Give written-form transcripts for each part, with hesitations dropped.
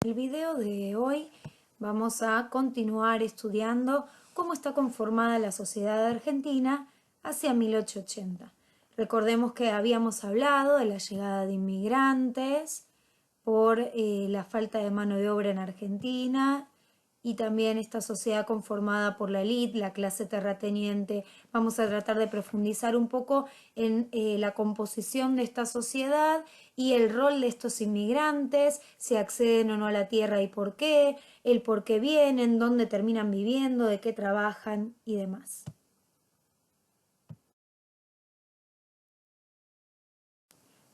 En el video de hoy vamos a continuar estudiando cómo está conformada la sociedad argentina hacia 1880. Recordemos que habíamos hablado de la llegada de inmigrantes por la falta de mano de obra en Argentina y también esta sociedad conformada por la élite, la clase terrateniente. Vamos a tratar de profundizar un poco en la composición de esta sociedad y el rol de estos inmigrantes, si acceden o no a la tierra y por qué, el por qué vienen, dónde terminan viviendo, de qué trabajan y demás.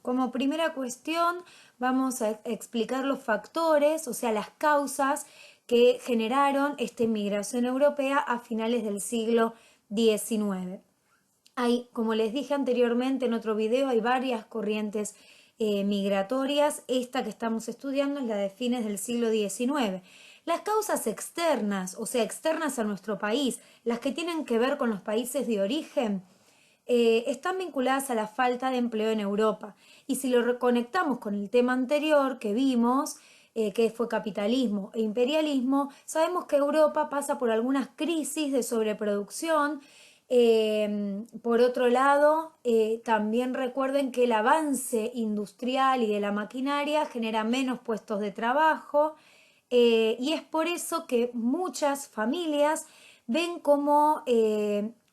Como primera cuestión, vamos a explicar los factores, o sea, las causas que generaron esta inmigración europea a finales del siglo XIX. Como les dije anteriormente en otro video, hay varias corrientes migratorias. Esta que estamos estudiando es la de fines del siglo XIX. Las causas externas, o sea, externas a nuestro país, las que tienen que ver con los países de origen, están vinculadas a la falta de empleo en Europa. Y si lo reconectamos con el tema anterior que vimos, que fue capitalismo e imperialismo, sabemos que Europa pasa por algunas crisis de sobreproducción. Por otro lado, también recuerden que el avance industrial y de la maquinaria genera menos puestos de trabajo, y es por eso que muchas familias ven como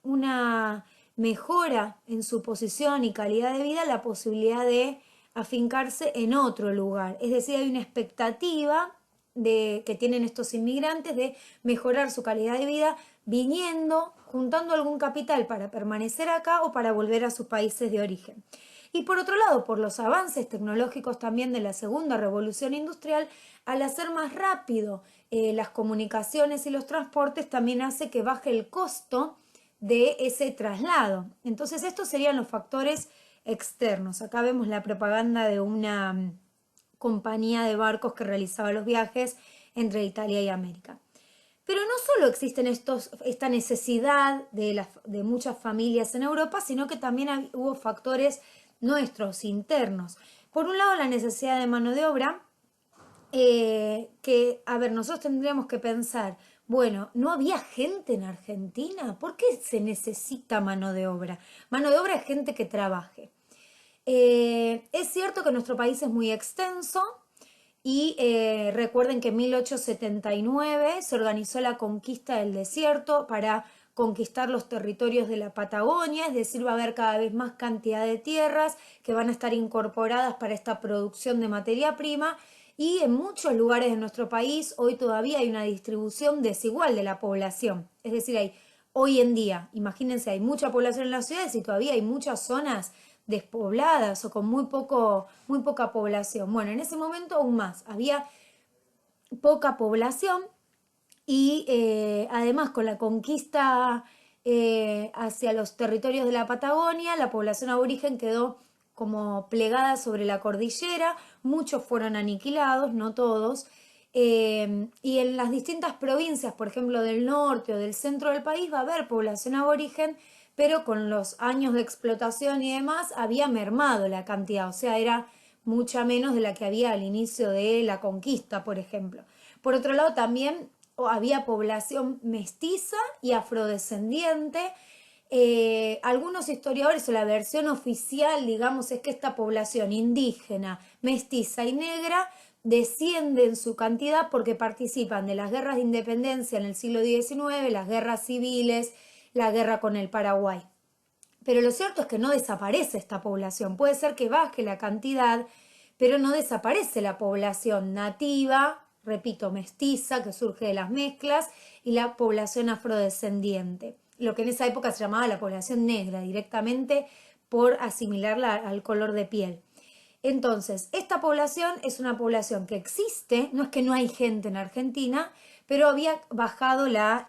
una mejora en su posición y calidad de vida la posibilidad de afincarse en otro lugar. Es decir, hay una expectativa que tienen estos inmigrantes de mejorar su calidad de vida viniendo, juntando algún capital para permanecer acá o para volver a sus países de origen. Y por otro lado, por los avances tecnológicos también de la segunda revolución industrial, al hacer más rápido las comunicaciones y los transportes, también hace que baje el costo de ese traslado. Entonces estos serían los factores externos. Acá vemos la propaganda de una compañía de barcos que realizaba los viajes entre Italia y América. Pero no solo existen esta necesidad de muchas familias en Europa, sino que también hubo factores nuestros, internos. Por un lado, la necesidad de mano de obra, a ver, nosotros tendríamos que pensar, bueno, ¿no había gente en Argentina? ¿Por qué se necesita mano de obra? Mano de obra es gente que trabaje. Es cierto que nuestro país es muy extenso y recuerden que en 1879 se organizó la conquista del desierto para conquistar los territorios de la Patagonia, es decir, va a haber cada vez más cantidad de tierras que van a estar incorporadas para esta producción de materia prima, y en muchos lugares de nuestro país hoy todavía hay una distribución desigual de la población. Es decir, hoy en día, imagínense, hay mucha población en las ciudades y todavía hay muchas zonas despobladas o con muy poca población. Bueno, en ese momento aún más, había poca población y además con la conquista hacia los territorios de la Patagonia, la población aborigen quedó como plegada sobre la cordillera, muchos fueron aniquilados, no todos, y en las distintas provincias, por ejemplo del norte o del centro del país, va a haber población aborigen, pero con los años de explotación y demás había mermado la cantidad, o sea, era mucha menos de la que había al inicio de la conquista, por ejemplo. Por otro lado, también había población mestiza y afrodescendiente. Algunos historiadores, o la versión oficial, digamos, es que esta población indígena, mestiza y negra desciende en su cantidad porque participan de las guerras de independencia en el siglo XIX, las guerras civiles, la guerra con el Paraguay. Pero lo cierto es que no desaparece esta población. Puede ser que baje la cantidad, pero no desaparece la población nativa, repito, mestiza, que surge de las mezclas, y la población afrodescendiente. Lo que en esa época se llamaba la población negra, directamente por asimilarla al color de piel. Entonces, esta población es una población que existe, no es que no hay gente en Argentina, pero había bajado la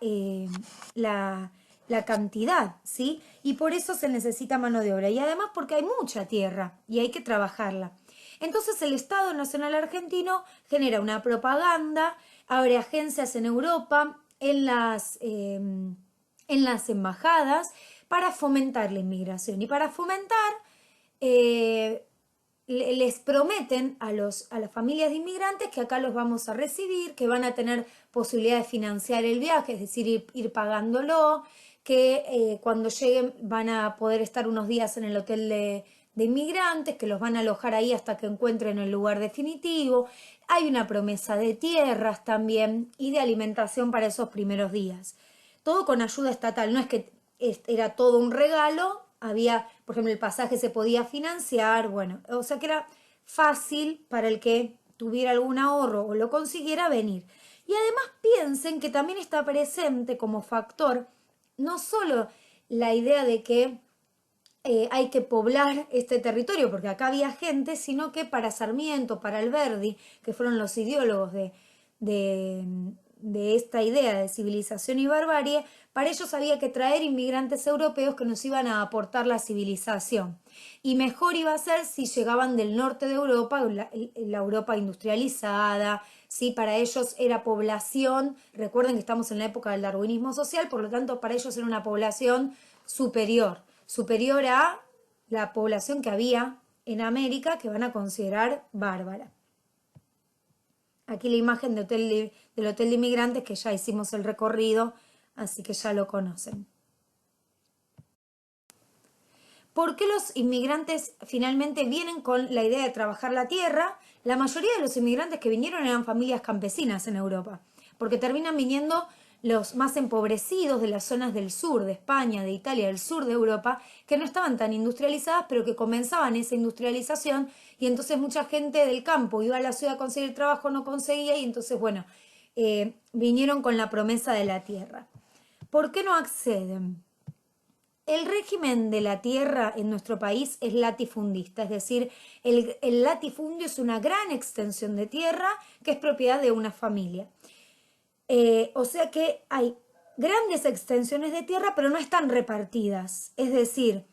cantidad, ¿sí? Y por eso se necesita mano de obra. Y además porque hay mucha tierra y hay que trabajarla. Entonces el Estado Nacional Argentino genera una propaganda, abre agencias en Europa, en las embajadas, para fomentar la inmigración. Y para fomentar les prometen a las familias de inmigrantes que acá los vamos a recibir, que van a tener posibilidad de financiar el viaje, es decir, ir pagándolo, que cuando lleguen van a poder estar unos días en el hotel de inmigrantes, que los van a alojar ahí hasta que encuentren el lugar definitivo. Hay una promesa de tierras también y de alimentación para esos primeros días. Todo con ayuda estatal, no es que era todo un regalo, había, por ejemplo, el pasaje se podía financiar, bueno, o sea que era fácil para el que tuviera algún ahorro o lo consiguiera venir. Y además piensen que también está presente como factor no solo la idea de que hay que poblar este territorio, porque acá había gente, sino que para Sarmiento, para Alberdi, que fueron los ideólogos de, de esta idea de civilización y barbarie, para ellos había que traer inmigrantes europeos que nos iban a aportar la civilización. Y mejor iba a ser si llegaban del norte de Europa, la Europa industrializada, ¿sí? Para ellos era población, recuerden que estamos en la época del darwinismo social, por lo tanto para ellos era una población superior a la población que había en América, que van a considerar bárbara. Aquí la imagen del hotel de inmigrantes, que ya hicimos el recorrido, así que ya lo conocen. ¿Por qué los inmigrantes finalmente vienen con la idea de trabajar la tierra? La mayoría de los inmigrantes que vinieron eran familias campesinas en Europa, porque terminan viniendo los más empobrecidos de las zonas del sur de España, de Italia, del sur de Europa, que no estaban tan industrializadas, pero que comenzaban esa industrialización y entonces mucha gente del campo iba a la ciudad a conseguir trabajo, no conseguía y entonces, bueno, vinieron con la promesa de la tierra. ¿Por qué no acceden? El régimen de la tierra en nuestro país es latifundista, es decir, el latifundio es una gran extensión de tierra que es propiedad de una familia. O sea que hay grandes extensiones de tierra, pero no están repartidas. Es decir,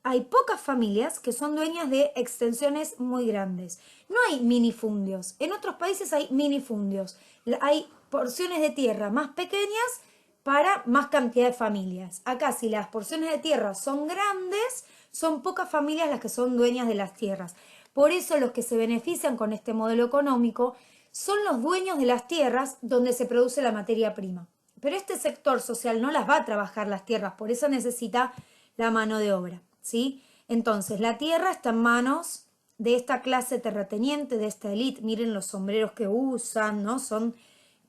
hay pocas familias que son dueñas de extensiones muy grandes. No hay minifundios. En otros países hay minifundios. Hay porciones de tierra más pequeñas para más cantidad de familias. Acá, si las porciones de tierra son grandes, son pocas familias las que son dueñas de las tierras. Por eso los que se benefician con este modelo económico son los dueños de las tierras donde se produce la materia prima. Pero este sector social no las va a trabajar las tierras, por eso necesita la mano de obra, ¿sí? Entonces, la tierra está en manos de esta clase terrateniente, de esta élite. Miren los sombreros que usan, ¿no? Son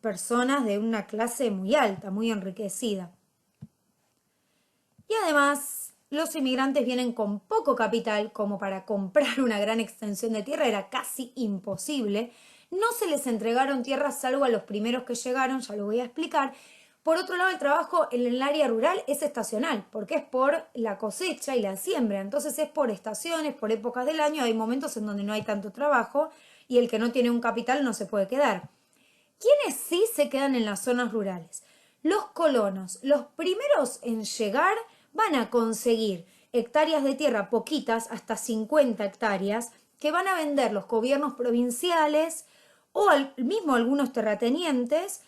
personas de una clase muy alta, muy enriquecida. Y además, los inmigrantes vienen con poco capital, como para comprar una gran extensión de tierra, era casi imposible. No se les entregaron tierras salvo a los primeros que llegaron, ya lo voy a explicar. Por otro lado, el trabajo en el área rural es estacional, porque es por la cosecha y la siembra. Entonces es por estaciones, por épocas del año. Hay momentos en donde no hay tanto trabajo y el que no tiene un capital no se puede quedar. ¿Quiénes sí se quedan en las zonas rurales? Los colonos, los primeros en llegar, van a conseguir hectáreas de tierra, poquitas, hasta 50 hectáreas, que van a vender los gobiernos provinciales o mismo algunos terratenientes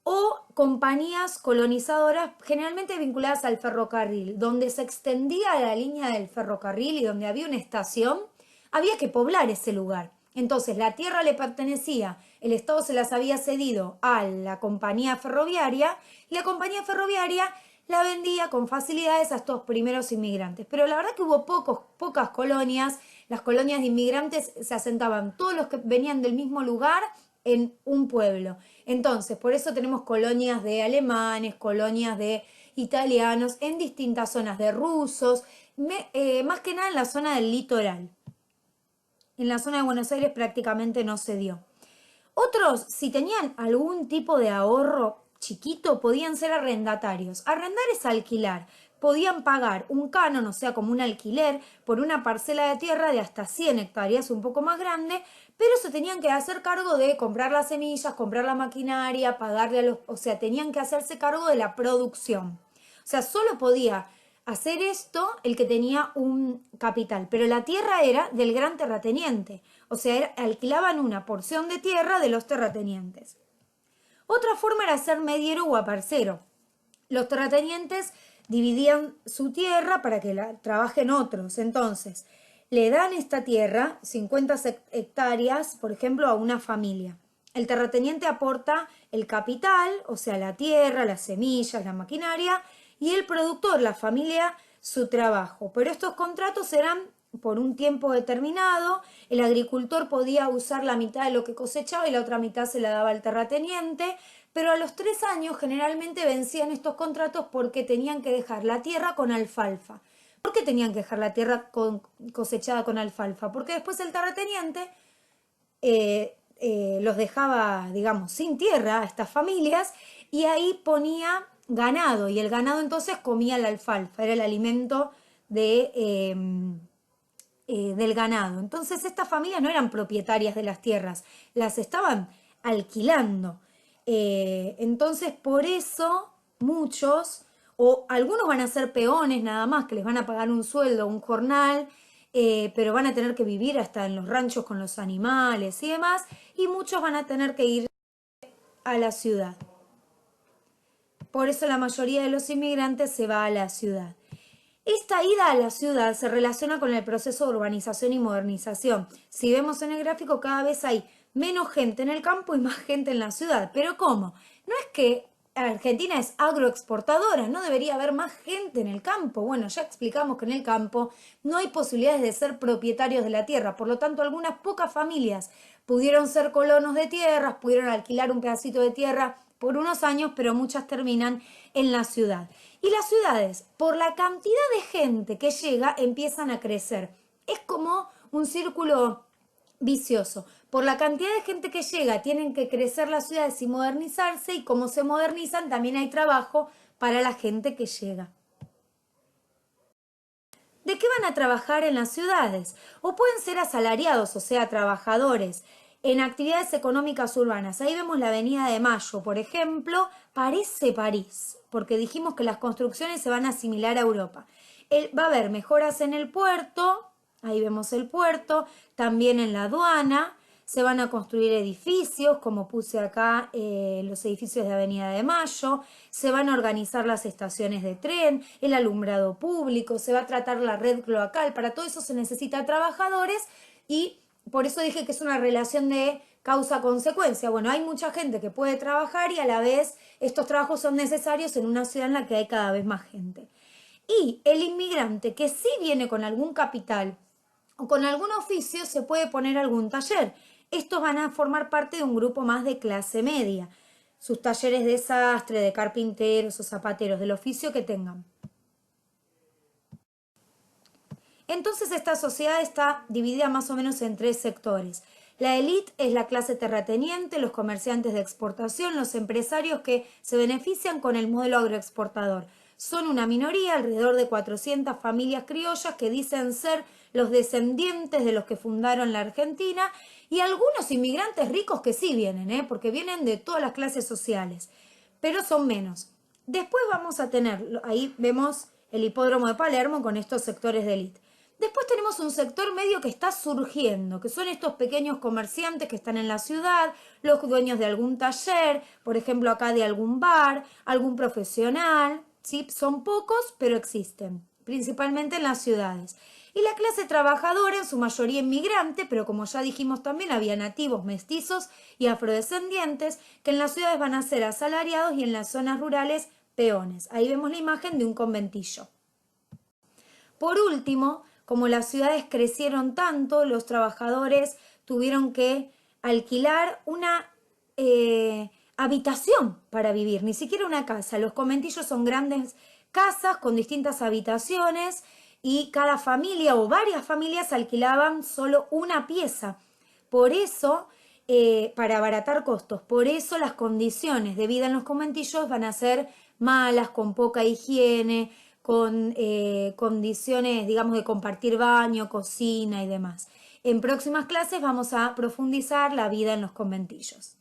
o compañías colonizadoras generalmente vinculadas al ferrocarril, donde se extendía la línea del ferrocarril y donde había una estación, había que poblar ese lugar. Entonces la tierra le pertenecía, el Estado se las había cedido a la compañía ferroviaria y la compañía ferroviaria la vendía con facilidades a estos primeros inmigrantes. Pero la verdad que hubo pocas colonias, las colonias de inmigrantes se asentaban todos los que venían del mismo lugar en un pueblo. Entonces, por eso tenemos colonias de alemanes, colonias de italianos, en distintas zonas de rusos, más que nada en la zona del litoral. En la zona de Buenos Aires prácticamente no se dio. Otros, si tenían algún tipo de ahorro chiquito, podían ser arrendatarios. Arrendar es alquilar. Podían pagar un canon, o sea, como un alquiler, por una parcela de tierra de hasta 100 hectáreas, un poco más grande, pero se tenían que hacer cargo de comprar las semillas, comprar la maquinaria, pagarle a los... O sea, tenían que hacerse cargo de la producción. O sea, solo podía hacer esto el que tenía un capital, pero la tierra era del gran terrateniente, o sea, alquilaban una porción de tierra de los terratenientes. Otra forma era ser mediero o aparcero. Los terratenientes dividían su tierra para que la trabajen otros. Entonces, le dan esta tierra, 50 hectáreas, por ejemplo, a una familia. El terrateniente aporta el capital, o sea, la tierra, las semillas, la maquinaria, y el productor, la familia, su trabajo. Pero estos contratos eran por un tiempo determinado, el agricultor podía usar la mitad de lo que cosechaba y la otra mitad se la daba al terrateniente, pero a los 3 años generalmente vencían estos contratos porque tenían que dejar la tierra con alfalfa. ¿Por qué tenían que dejar la tierra cosechada con alfalfa? Porque después el terrateniente los dejaba, digamos, sin tierra a estas familias y ahí ponía ganado y el ganado entonces comía la alfalfa, era el alimento del ganado. Entonces estas familias no eran propietarias de las tierras, las estaban alquilando. Entonces por eso muchos, o algunos van a ser peones nada más, que les van a pagar un sueldo, un jornal, pero van a tener que vivir hasta en los ranchos con los animales y demás, y muchos van a tener que ir a la ciudad. Por eso la mayoría de los inmigrantes se va a la ciudad. Esta ida a la ciudad se relaciona con el proceso de urbanización y modernización. Si vemos en el gráfico, cada vez hay menos gente en el campo y más gente en la ciudad. ¿Pero cómo? No es que Argentina es agroexportadora, no debería haber más gente en el campo. Bueno, ya explicamos que en el campo no hay posibilidades de ser propietarios de la tierra, por lo tanto algunas pocas familias pudieron ser colonos de tierras, pudieron alquilar un pedacito de tierra por unos años, pero muchas terminan en la ciudad. Y las ciudades, por la cantidad de gente que llega, empiezan a crecer. Es como un círculo vicioso. Por la cantidad de gente que llega, tienen que crecer las ciudades y modernizarse, y como se modernizan, también hay trabajo para la gente que llega. ¿De qué van a trabajar en las ciudades? O pueden ser asalariados, o sea, trabajadores, en actividades económicas urbanas. Ahí vemos la Avenida de Mayo, por ejemplo, parece París, porque dijimos que las construcciones se van a asimilar a Europa. Va a haber mejoras en el puerto, ahí vemos el puerto, también en la aduana. Se van a construir edificios, como puse acá, los edificios de Avenida de Mayo. Se van a organizar las estaciones de tren, el alumbrado público, se va a tratar la red cloacal. Para todo eso se necesita trabajadores y por eso dije que es una relación de causa-consecuencia. Bueno, hay mucha gente que puede trabajar y a la vez estos trabajos son necesarios en una ciudad en la que hay cada vez más gente. Y el inmigrante que sí viene con algún capital o con algún oficio se puede poner algún taller. Estos van a formar parte de un grupo más de clase media. Sus talleres de sastre, de carpinteros o zapateros, del oficio que tengan. Entonces esta sociedad está dividida más o menos en 3 sectores. La élite es la clase terrateniente, los comerciantes de exportación, los empresarios que se benefician con el modelo agroexportador. Son una minoría, alrededor de 400 familias criollas que dicen ser los descendientes de los que fundaron la Argentina, y algunos inmigrantes ricos que sí vienen, porque vienen de todas las clases sociales, pero son menos. Después vamos a tener, ahí vemos el hipódromo de Palermo con estos sectores de élite. Después tenemos un sector medio que está surgiendo, que son estos pequeños comerciantes que están en la ciudad, los dueños de algún taller, por ejemplo acá de algún bar, algún profesional, ¿sí? Son pocos, pero existen, principalmente en las ciudades. Y la clase trabajadora, en su mayoría inmigrante, pero como ya dijimos también, había nativos, mestizos y afrodescendientes, que en las ciudades van a ser asalariados y en las zonas rurales peones. Ahí vemos la imagen de un conventillo. Por último, como las ciudades crecieron tanto, los trabajadores tuvieron que alquilar una habitación para vivir, ni siquiera una casa. Los conventillos son grandes casas con distintas habitaciones y cada familia o varias familias alquilaban solo una pieza. Por eso, para abaratar costos, por eso las condiciones de vida en los conventillos van a ser malas, con poca higiene, con condiciones, digamos, de compartir baño, cocina y demás. En próximas clases vamos a profundizar la vida en los conventillos.